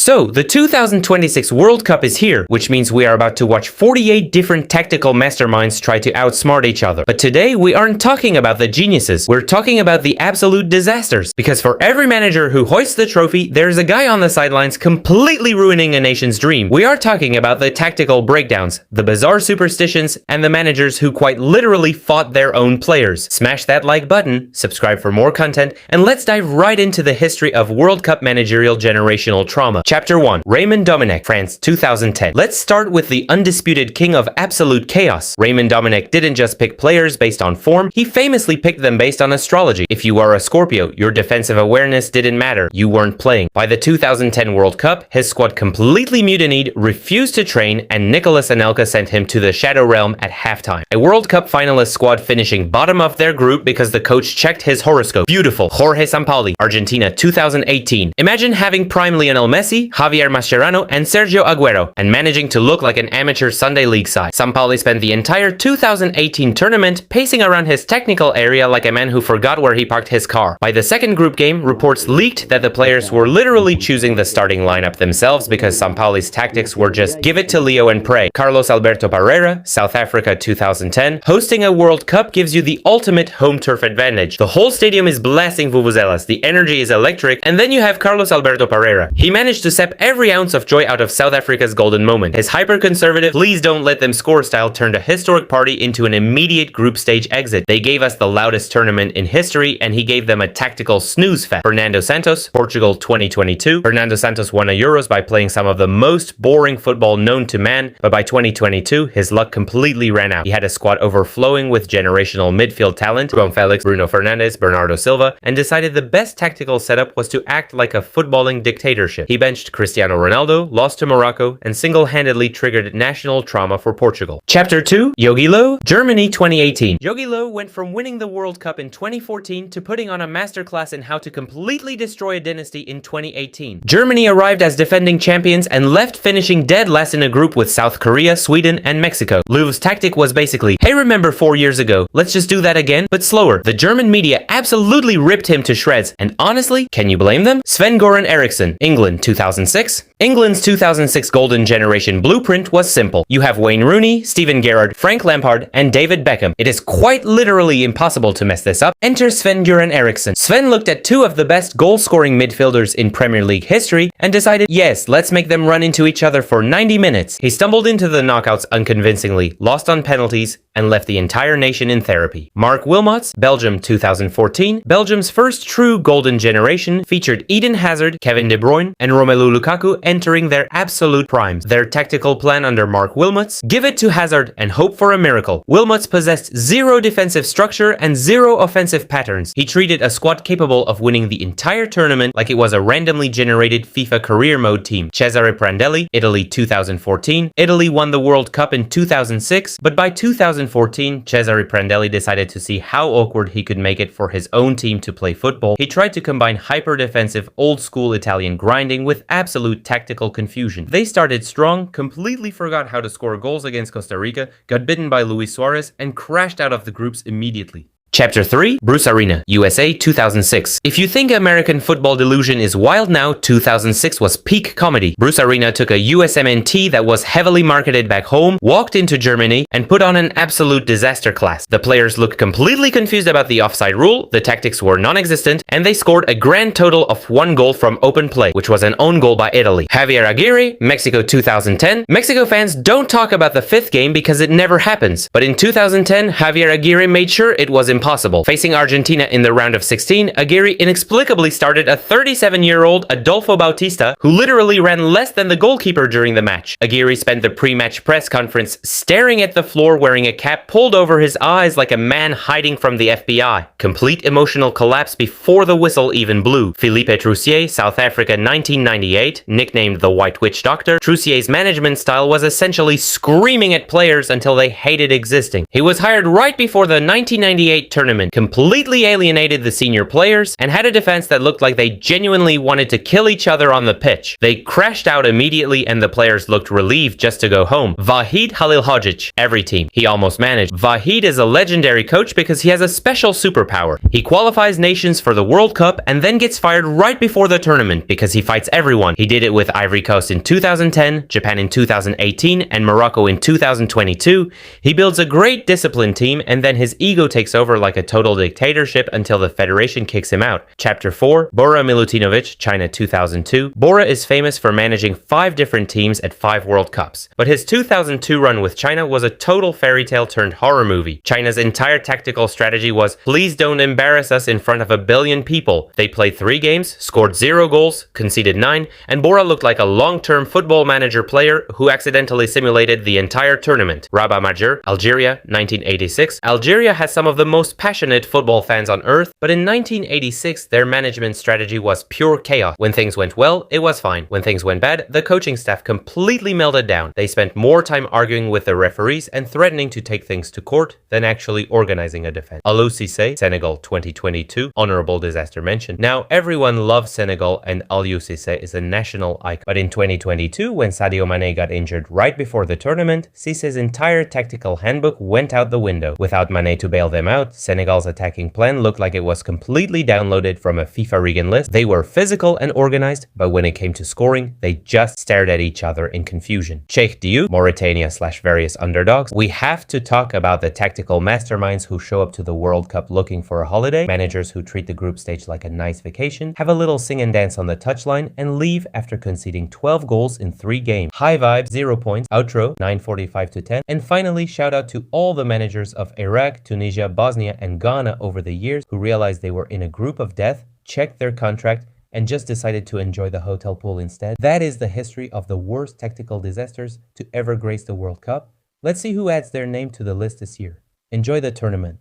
So, the 2026 World Cup is here, which means we are about to watch 48 different tactical masterminds try to outsmart each other. But today, we aren't talking about the geniuses, we're talking about the absolute disasters. Because for every manager who hoists the trophy, there's a guy on the sidelines completely ruining a nation's dream. We are talking about the tactical breakdowns, the bizarre superstitions, and the managers who quite literally fought their own players. Smash that like button, subscribe for more content, and let's dive right into the history of World Cup managerial generational trauma. Chapter 1. Raymond Domenech, France, 2010. Let's start with the undisputed king of absolute chaos. Raymond Domenech didn't just pick players based on form, he famously picked them based on astrology. If you are a Scorpio, your defensive awareness didn't matter, you weren't playing. By the 2010 World Cup, his squad completely mutinied, refused to train, and Nicolas Anelka sent him to the Shadow Realm at halftime. A World Cup finalist squad finishing bottom of their group because the coach checked his horoscope. Beautiful. Jorge Sampaoli, Argentina, 2018. Imagine having prime Lionel Messi, Javier Mascherano, and Sergio Aguero, and managing to look like an amateur Sunday League side. Sampaoli spent the entire 2018 tournament pacing around his technical area like a man who forgot where he parked his car. By the second group game, reports leaked that the players were literally choosing the starting lineup themselves because Sampaoli's tactics were just give it to Leo and pray. Carlos Alberto Parreira, South Africa, 2010. Hosting a World Cup gives you the ultimate home turf advantage. The whole stadium is blasting vuvuzelas, the energy is electric, and then you have Carlos Alberto Parreira. He managed to sap every ounce of joy out of South Africa's golden moment. His hyper-conservative, please don't let them score style turned a historic party into an immediate group stage exit. They gave us the loudest tournament in history, and he gave them a tactical snooze fest. Fernando Santos, Portugal, 2022. Fernando Santos won a Euros by playing some of the most boring football known to man, but by 2022, his luck completely ran out. He had a squad overflowing with generational midfield talent, João Felix, Bruno Fernandes, Bernardo Silva, and decided the best tactical setup was to act like a footballing dictatorship. He benched Cristiano Ronaldo, lost to Morocco, and single-handedly triggered national trauma for Portugal. Chapter 2. Jogi Löw, Germany, 2018. Jogi Löw went from winning the World Cup in 2014 to putting on a masterclass in how to completely destroy a dynasty in 2018. Germany arrived as defending champions and left finishing dead last in a group with South Korea, Sweden, and Mexico. Löw's tactic was basically, hey, remember 4 years ago, let's just do that again, but slower. The German media absolutely ripped him to shreds, and honestly, can you blame them? Sven-Göran Eriksson, England, 2006. England's 2006 Golden Generation blueprint was simple. You have Wayne Rooney, Steven Gerrard, Frank Lampard, and David Beckham. It is quite literally impossible to mess this up. Enter Sven-Göran Eriksson. Sven looked at two of the best goal-scoring midfielders in Premier League history and decided, yes, let's make them run into each other for 90 minutes. He stumbled into the knockouts unconvincingly, lost on penalties, and left the entire nation in therapy. Mark Wilmots, Belgium, 2014. Belgium's first true Golden Generation featured Eden Hazard, Kevin De Bruyne, and Romelu Lukaku entering their absolute primes. Their tactical plan under Mark Wilmots: give it to Hazard and hope for a miracle. Wilmots possessed zero defensive structure and zero offensive patterns. He treated a squad capable of winning the entire tournament like it was a randomly generated FIFA career mode team. Cesare Prandelli, Italy, 2014. Italy won the World Cup in 2006, but by 2014, Cesare Prandelli decided to see how awkward he could make it for his own team to play football. He tried to combine hyper-defensive, old-school Italian grinding with absolute tactical confusion. They started strong, completely forgot how to score goals against Costa Rica, got bitten by Luis Suarez, and crashed out of the groups immediately. Chapter 3. Bruce Arena, USA, 2006. If you think American football delusion is wild now, 2006 was peak comedy. Bruce Arena took a USMNT that was heavily marketed back home, walked into Germany, and put on an absolute disaster class. The players looked completely confused about the offside rule, the tactics were non-existent, and they scored a grand total of 1 goal from open play, which was an own goal by Italy. Javier Aguirre, Mexico, 2010. Mexico fans don't talk about the 5th game because it never happens. But in 2010, Javier Aguirre made sure it was impossible. Facing Argentina in the round of 16, Aguirre inexplicably started a 37-year-old Adolfo Bautista who literally ran less than the goalkeeper during the match. Aguirre spent the pre-match press conference staring at the floor wearing a cap pulled over his eyes like a man hiding from the FBI. Complete emotional collapse before the whistle even blew. Philippe Troussier, South Africa, 1998, nicknamed the White Witch Doctor, Troussier's management style was essentially screaming at players until they hated existing. He was hired right before the 1998 8 tournament, completely alienated the senior players, and had a defense that looked like they genuinely wanted to kill each other on the pitch. They crashed out immediately and the players looked relieved just to go home. Vahid Halilhodžić, every team. He almost managed. Vahid is a legendary coach because he has a special superpower. He qualifies nations for the World Cup and then gets fired right before the tournament because he fights everyone. He did it with Ivory Coast in 2010, Japan in 2018, and Morocco in 2022. He builds a great disciplined team and then his ego takes over like a total dictatorship until the federation kicks him out. Chapter 4, Bora Milutinovic, China 2002. Bora is famous for managing 5 different teams at 5 World Cups, but his 2002 run with China was a total fairy tale turned horror movie. China's entire tactical strategy was, please don't embarrass us in front of a billion people. They played 3 games, scored 0 goals, conceded 9, and Bora looked like a long-term football manager player who accidentally simulated the entire tournament. Rabat Majur, Algeria, 1986. Algeria has some of the most passionate football fans on earth, but in 1986 their management strategy was pure chaos. When things went well, it was fine. When things went bad, the coaching staff completely melted down. They spent more time arguing with the referees and threatening to take things to court than actually organizing a defense. Aliou Cissé, Senegal 2022, honorable disaster mention. Now everyone loves Senegal and Aliou Cissé is a national icon. But in 2022, when Sadio Mane got injured right before the tournament, Cissé's entire tactical handbook went out the window. Without Mane to bail them out, Senegal's attacking plan looked like it was completely downloaded from a FIFA Regan list. They were physical and organized, but when it came to scoring, they just stared at each other in confusion. Cheikh Diop, Mauritania/various underdogs. We have to talk about the tactical masterminds who show up to the World Cup looking for a holiday, managers who treat the group stage like a nice vacation, have a little sing and dance on the touchline, and leave after conceding 12 goals in 3 games. High vibes, 0 points. Outro, 9:45 to 10. And finally, shout out to all the managers of Iraq, Tunisia, Bosnia, and Ghana over the years who realized they were in a group of death, checked their contract, and just decided to enjoy the hotel pool instead. That is the history of the worst tactical disasters to ever grace the World Cup. Let's see who adds their name to the list this year. Enjoy the tournament.